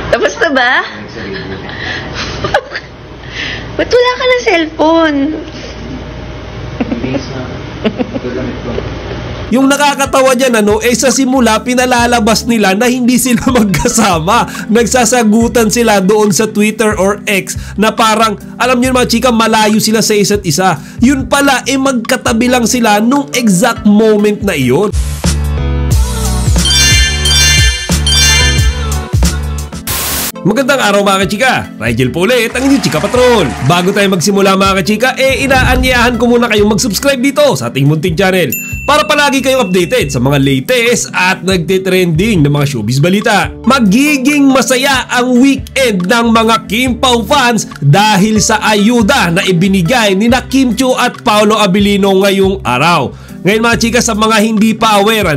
Tapos na ba? Ba't wala ka ng cellphone? Yung nakakatawa dyan, sa simula pinalalabas nila na hindi sila magkasama. Nagsasagutan sila doon sa Twitter or X na parang, alam niyo mga chika, malayo sila sa isa't isa. Yun pala, magkatabi lang sila nung exact moment na iyon. Magandang araw mga kachika, Rigel po ulit ang inyong Chika Patrol. Bago tayo magsimula mga kachika, inaanyayahan ko muna kayong mag-subscribe dito sa ating munting channel para palagi kayong updated sa mga latest at nagtitrending na mga showbiz balita. Magiging masaya ang weekend ng mga Kim Pao fans dahil sa ayuda na ibinigay ni Kim Chiu at Paolo Abilino ngayong araw. Ngayon mga chika, sa mga hindi pa aware,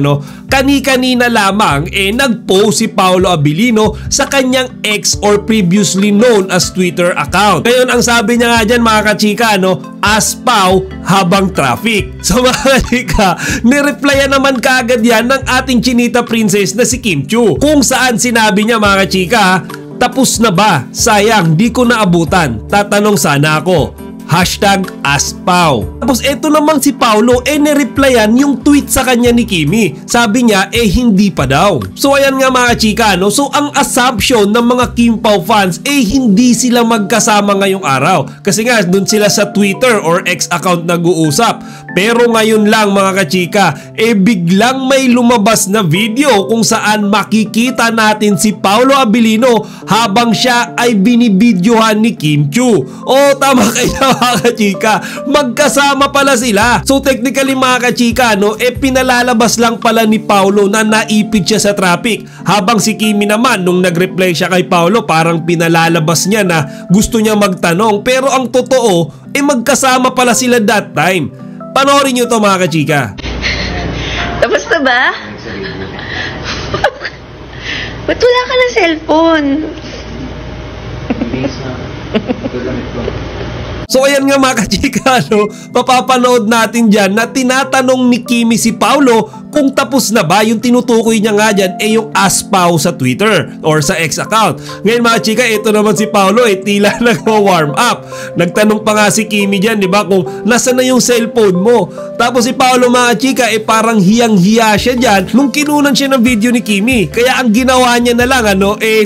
kani-kanina lamang nag-post si Paolo Abilino sa kanyang ex or previously known as Twitter account. Ngayon ang sabi niya nga dyan mga kachika, as Pao habang traffic. So mga kachika, nireplyan naman kaagad yan ng ating chinita princess na si Kim Chiu, kung saan sinabi niya mga kachika, tapos na ba? Sayang, di ko naabutan. Tatanong sana ako. #AskPao. Tapos eto namang si Paolo nireplyan yung tweet sa kanya ni Kimi. Sabi niya hindi pa daw. So ayan nga mga chika, so ang assumption ng mga Kim Pao fans hindi sila magkasama ngayong araw. Kasi nga dun sila sa Twitter or X account nag-uusap. Pero ngayon lang mga kachika, biglang may lumabas na video kung saan makikita natin si Paolo Abilino habang siya ay binibidyohan ni Kim Chiu. Oh, tama kayo mga kachika, magkasama pala sila. So technically mga kachika, pinalalabas lang pala ni Paolo na naipid siya sa traffic, habang si Kimi naman nung nag-reply siya kay Paolo parang pinalalabas niya na gusto niya magtanong, pero ang totoo magkasama pala sila that time. Panoorin nyo to mga kachika. Tapos na ba? Ba't wala ka ng cellphone? So ayan nga mga kachika, papapanood natin dyan na tinatanong ni Kimi si Paolo kung tapos na ba. Yung tinutukoy niya nga dyan yung AskPao sa Twitter or sa X account. Ngayon mga chika, ito naman si Paolo tila nag-warm up. Nagtanong pa nga si Kimi dyan, di ba, kung nasa na yung cellphone mo. Tapos si Paolo mga chika, parang hiyang-hiya siya dyan nung kinunan siya ng video ni Kimi. Kaya ang ginawa niya na lang,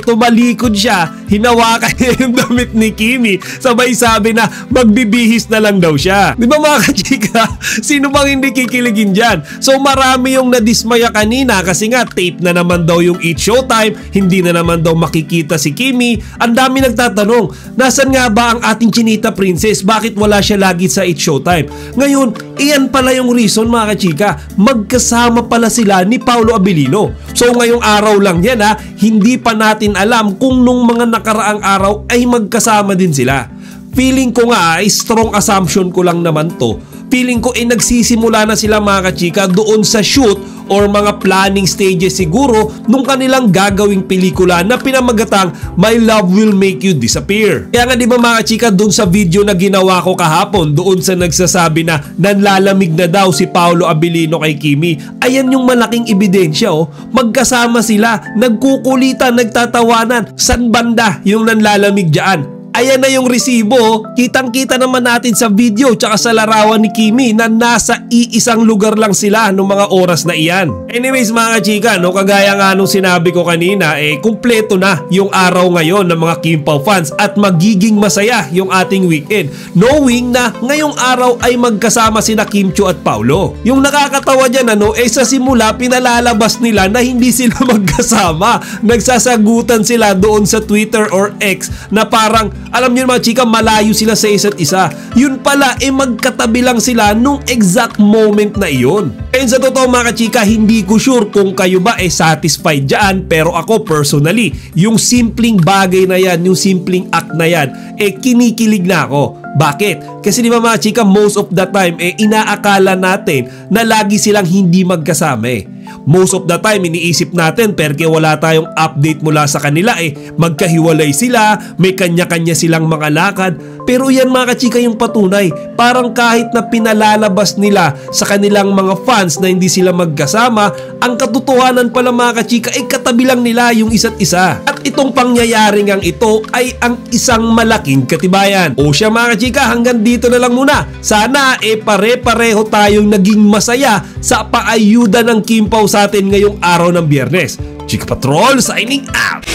tumalikod siya, hinawakan niya yung damit ni Kimi. Sabay sabi na magbibihis na lang daw siya. Di ba mga kachika? Sino bang hindi kikiligin dyan? So marami yung nadismaya kanina kasi nga tape na naman daw yung Eat Showtime, hindi na naman daw makikita si Kimi. Ang dami nagtatanong, nasan nga ba ang ating chinita princess? Bakit wala siya lagi sa Eat Showtime? Ngayon, iyan pala yung reason mga kachika, magkasama pala sila ni Paolo Abilino. So ngayong araw lang yan hindi pa natin alam kung nung mga nakaraang araw ay magkasama din sila. Feeling ko nga, strong assumption ko lang naman to. Feeling ko nagsisimula na sila mga kachika doon sa shoot or mga planning stages siguro nung kanilang gagawing pelikula na pinamagatang My Love Will Make You Disappear. Kaya nga di ba mga kachika, doon sa video na ginawa ko kahapon, doon sa nagsasabi na nanlalamig na daw si Paolo Abilino kay Kimi, ayan yung malaking ebidensya magkasama sila, nagkukulitan, nagtatawanan. San banda yung nanlalamig dyan? Ayan na yung resibo. Kitang-kita naman natin sa video tsaka sa larawan ni Kimi na nasa iisang lugar lang sila noong mga oras na iyan. Anyways mga chika, kagaya nga nung sinabi ko kanina, kumpleto na yung araw ngayon ng mga Kim Pao fans at magiging masaya yung ating weekend knowing na ngayong araw ay magkasama sina Kim Chiu at Paolo. Yung nakakatawa dyan sa simula pinalalabas nila na hindi sila magkasama. Nagsasagutan sila doon sa Twitter or X na parang, alam niyo mga chika, malayo sila sa isa't isa. Yun pala, magkatabi lang sila nung exact moment na iyon. Kaya sa totoo mga chika, hindi ko sure kung kayo ba satisfied dyan, pero ako personally, yung simpleng bagay na yan, yung simpleng act na yan, kinikilig na ako. Bakit? Kasi di ba mga chika, most of the time inaakala natin na lagi silang hindi magkasama Most of the time iniisip natin perke wala tayong update mula sa kanila magkahiwalay sila, may kanya-kanya silang mga lakad. Pero yan mga kachika yung patunay, parang kahit na pinalalabas nila sa kanilang mga fans na hindi sila magkasama, ang katotohanan pala mga kachika katabi lang nila yung isa't isa. At At itong pangyayaring ang ito ay ang isang malaking katibayan. O siya mga chika, hanggang dito na lang muna. Sana pare-pareho tayong naging masaya sa paayuda ng Kim Pao sa atin ngayong araw ng Biyernes. Chika Patrol signing out!